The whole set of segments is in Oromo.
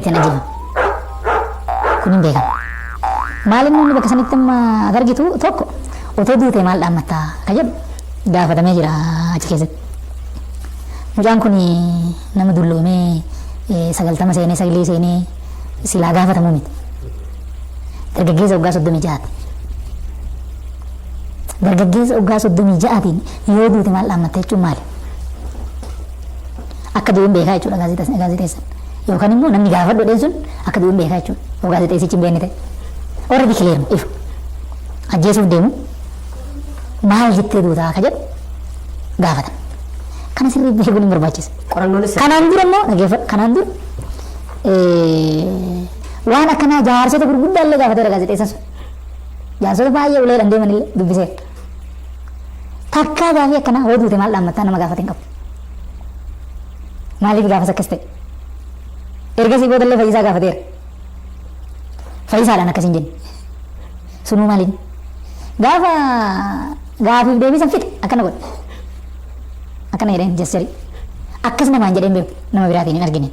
Tena jiru. Kunin beekama. Maaliin namni bakka sanitti amma argitu tokko otoo duute maal dhaammataa ka jedhu gaafatamee jira achi keessatti. Mucaan kun nama dulloomee 90 seenee 9 seenee silaa gaafatamu miti. Dargaggeessa waggaa 36. Dargaggeessa waggaa 36tiin yoo duute maal dhaammataa jechuun maali? Akka du'uun beekaa jechuudha gaazexeessan. Yookaan immoo namni gaafa dhodheen sun akka du'uun beekaa jechuudha. Yoo gaazexeessichi hin beekne ta'e. Warra dikileeru ifu. Ajjeesuuf deemu maal jettee duutaa akka jedhu gaafatama. Kana sirrii beekuun hin barbaachisa. Kanaan dura immoo dhageeffadhu kanaan dura waan akkanaa jaarsota gurguddaa illee gaafateera gaazexeessan sun. Jaarsota baay'ee uleedhaan deeman illee dubbiseera. Takkaa gaafii akkanaa hoo duute maal dhaammattaa nama gaafate hin qabu. Maaliif gaafas akkas ta'e? Ergasii booda illee Fayyisaa gaafateera. Fayyisaadhaan akkasiin jenne. Sunuu maaliin? Gaafa gaafiif deebisan fixe akkana godhe. Akkana jedheen jecharii. Akkas namaan jedheen beeku nama biraatiin hin argine.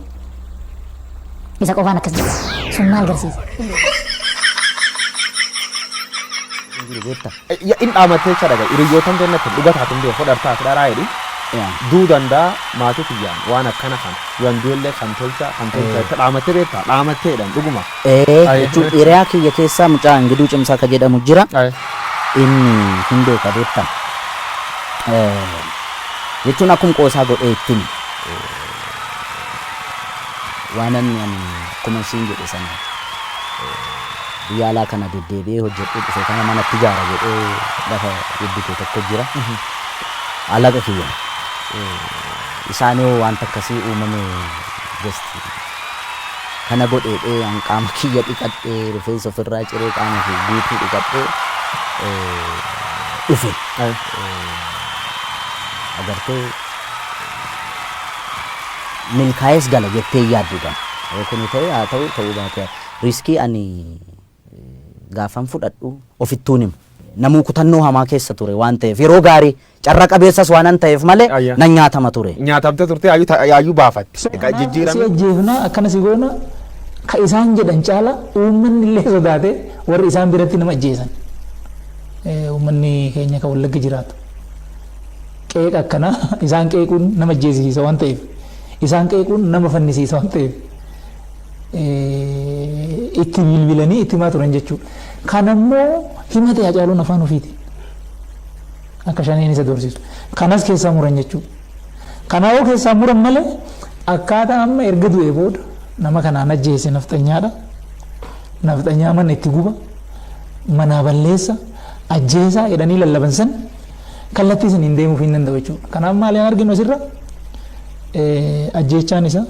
Isa qofaan akkas jedhe. Sun maal garsiisa? In dhaamatee jecha dhagaa hiriyyootan jennatti dhugataa tun beeku fudhartaa fudharaa jedhu. Duu danda'a maatii kiyyaan waan akkana kan wandoollee kan tolcha itti dhaamatee beektaa dhaamatteedhaan dhuguma. Jechuun hiriyaa kiyya keessaa mucaa Ingiduu Cimsaa kan jedhamu jira. Inni hin beeka beektaa. Jechuun akkuma qoosaa godhee ittiin waan ani akkuma siin jedhe sana biyya alaa kana deddeebi'ee hojjedhee dhufe kana manatti ijaara jedhee lafa guddite tokko jira. Alaqa kiyya. Isaanii wanta akkasii uumame gasti kana godheedhee an qaama kiyya dhiqadhee rifeensa ofirraa ciree qaama kiyya guutuu dhiqadhee dhufe. Agartee milkaa'es gala jettee yaadduudhaan kun ta'e haa ta'uu baate riskii ani gaafan fudhadhu ofittuun himu. Namuu kutannoo hamaa keessa ture waan ta'eef yeroo gaarii carra qabeessas waan ta'eef malee nan nyaatama ture. Nyaatamte turte yaayyuu baafatti. Si ajjeefna akkana si goona ka isaan jedhan caala uummanni illee sodaate warri isaan biratti nama ajjeesan. Uummanni keenya kan Wallagga jiraatu. Qeeqa akkana isaan qeequun nama ajjeesiisa waan ta'eef isaan qeequun nama fannisiisa waan ta'eef itti bilbilanii itti himaa turan jechuudha. Kanammoo himate Hacaaluun afaan ofiiti. Akka shaniin isa doorsisu. Kanas keessaa muran jechuudha. Kanaafuu keessaa muran malee akkaataa amma erga du'ee booda nama kanaan ajjeese nafxanyaadha. Nafxanyaa mana itti guba. Manaa balleessa. Ajjeesaa jedhanii lallaban san kallattii saniin deemuuf hin danda'u jechuudha. Kanaaf maaliin arginu asirra ajjeechaan isaa